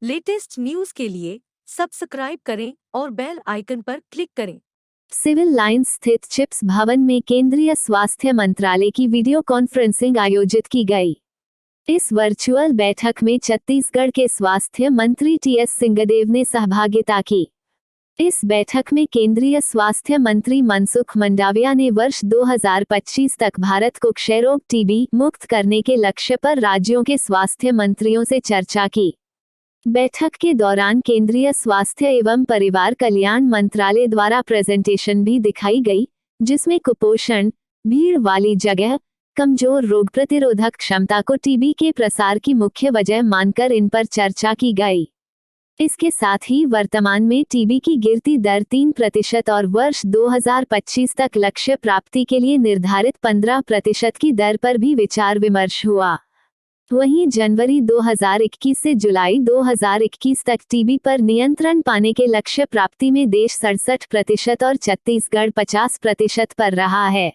Latest news के लिए subscribe करें और बेल आइकन पर क्लिक करें। सिविल लाइंस स्थित चिप्स भवन में केंद्रीय स्वास्थ्य मंत्रालय की वीडियो कॉन्फ्रेंसिंग आयोजित की गई। इस वर्चुअल बैठक में छत्तीसगढ़ के स्वास्थ्य मंत्री टीएस सिंहदेव ने सहभागिता की। इस बैठक में केंद्रीय स्वास्थ्य मंत्री मनसुख मंडाविया ने वर्ष 2025 तक भारत को क्षय रोग टीबी मुक्त करने के लक्ष्य पर राज्यों के स्वास्थ्य मंत्रियों से चर्चा की। बैठक के दौरान केंद्रीय स्वास्थ्य एवं परिवार कल्याण मंत्रालय द्वारा प्रेजेंटेशन भी दिखाई गई, जिसमें कुपोषण, भीड़ वाली जगह, कमजोर रोग प्रतिरोधक क्षमता को टीबी के प्रसार की मुख्य वजह मानकर इन पर चर्चा की गई। इसके साथ ही वर्तमान में टीबी की गिरती दर 3% और वर्ष 2025 तक लक्ष्य प्राप्ति के लिए निर्धारित 15% की दर पर भी विचार विमर्श हुआ। वहीं जनवरी 2021 से जुलाई 2021 तक टीबी पर नियंत्रण पाने के लक्ष्य प्राप्ति में देश 67% और छत्तीसगढ़ 50% पर रहा है।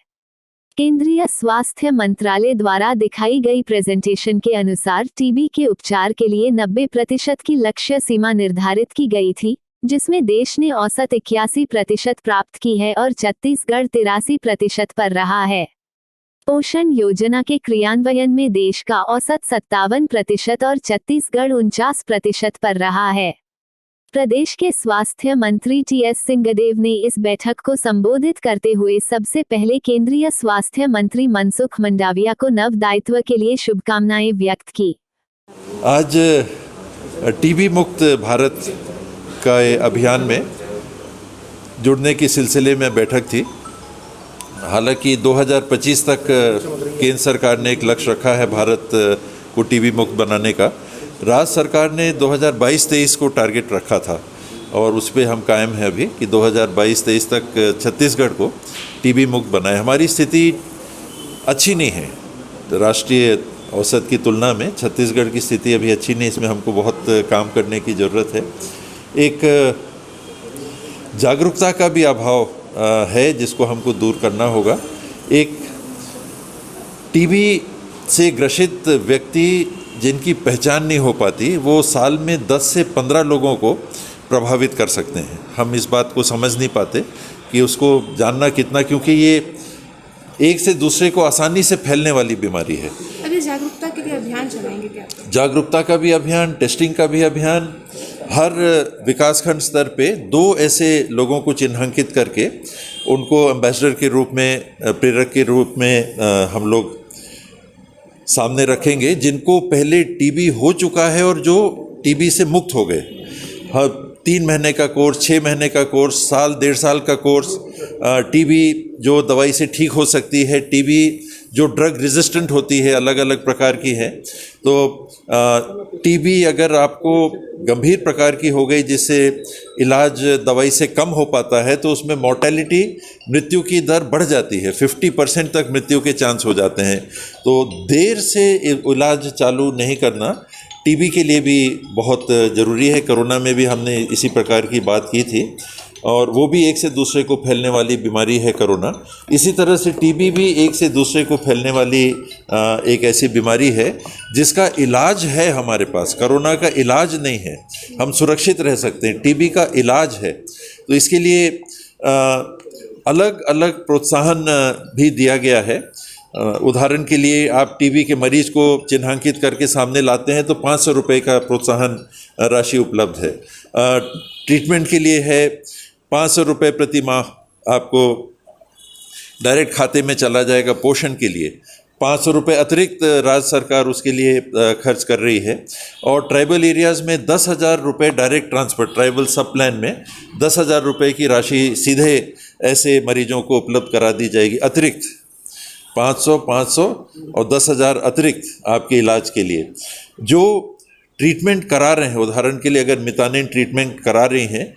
केंद्रीय स्वास्थ्य मंत्रालय द्वारा दिखाई गई प्रेजेंटेशन के अनुसार टीबी के उपचार के लिए 90% की लक्ष्य सीमा निर्धारित की गई थी, जिसमें देश ने औसत 81% प्राप्त की है और छत्तीसगढ़ 83% पर रहा है। पोषण योजना के क्रियान्वयन में देश का औसत 57% और छत्तीसगढ़ 49% पर रहा है। प्रदेश के स्वास्थ्य मंत्री टीएस सिंहदेव ने इस बैठक को संबोधित करते हुए सबसे पहले केंद्रीय स्वास्थ्य मंत्री मनसुख मंडाविया को नव दायित्व के लिए शुभकामनाएं व्यक्त की। आज टीबी मुक्त भारत का अभियान में जुड़ने के सिलसिले में बैठक थी। हालांकि 2025 तक केंद्र सरकार ने एक लक्ष्य रखा है भारत को टीबी मुक्त बनाने का। राज्य सरकार ने 2022-23 को टारगेट रखा था और उस पर हम कायम हैं अभी कि 2022-23 तक छत्तीसगढ़ को टीबी मुक्त बनाए। हमारी स्थिति अच्छी नहीं है, राष्ट्रीय औसत की तुलना में छत्तीसगढ़ की स्थिति अभी अच्छी नहीं। इसमें हमको बहुत काम करने की ज़रूरत है। एक जागरूकता का भी अभाव है जिसको हमको दूर करना होगा। एक टीबी से ग्रसित व्यक्ति जिनकी पहचान नहीं हो पाती, वो साल में 10 से 15 लोगों को प्रभावित कर सकते हैं। हम इस बात को समझ नहीं पाते कि उसको जानना कितना, क्योंकि ये एक से दूसरे को आसानी से फैलने वाली बीमारी है। अभी जागरूकता के लिए अभियान चलाएंगे क्या? जागरूकता का भी अभियान, टेस्टिंग का भी अभियान, हर विकासखंड स्तर पे 2 ऐसे लोगों को चिन्हांकित करके उनको एम्बेसडर के रूप में, प्रेरक के रूप में हम लोग सामने रखेंगे, जिनको पहले टीबी हो चुका है और जो टीबी से मुक्त हो गए। हर 3 महीने का कोर्स, 6 महीने का कोर्स, साल 1.5 साल का कोर्स, टीबी जो दवाई से ठीक हो सकती है, टीबी जो ड्रग रेजिस्टेंट होती है, अलग अलग प्रकार की है। तो टीबी अगर आपको गंभीर प्रकार की हो गई जिससे इलाज दवाई से कम हो पाता है, तो उसमें मॉर्टेलिटी, मृत्यु की दर बढ़ जाती है। 50% तक मृत्यु के चांस हो जाते हैं। तो देर से इलाज चालू नहीं करना टीबी के लिए भी बहुत ज़रूरी है। कोरोना में भी हमने इसी प्रकार की बात की थी और वो भी एक से दूसरे को फैलने वाली बीमारी है कोरोना। इसी तरह से टीबी भी एक से दूसरे को फैलने वाली एक ऐसी बीमारी है जिसका इलाज है हमारे पास। कोरोना का इलाज नहीं है, हम सुरक्षित रह सकते हैं। टीबी का इलाज है, तो इसके लिए अलग अलग प्रोत्साहन भी दिया गया है। उदाहरण के लिए आप टीबी के मरीज को चिन्हांकित करके सामने लाते हैं तो 500 रुपये का प्रोत्साहन राशि उपलब्ध है। ट्रीटमेंट के लिए है 500 रुपये प्रति माह आपको डायरेक्ट खाते में चला जाएगा। पोषण के लिए 500 रुपये अतिरिक्त राज्य सरकार उसके लिए खर्च कर रही है। और ट्राइबल एरियाज़ में 10,000 रुपये डायरेक्ट ट्रांसफर, ट्राइबल सब प्लान में 10,000 रुपये की राशि सीधे ऐसे मरीजों को उपलब्ध करा दी जाएगी। अतिरिक्त 500 और 10,000 अतिरिक्त आपके इलाज के लिए। जो ट्रीटमेंट करा रहे हैं, उदाहरण के लिए अगर मितानिन ट्रीटमेंट करा रही हैं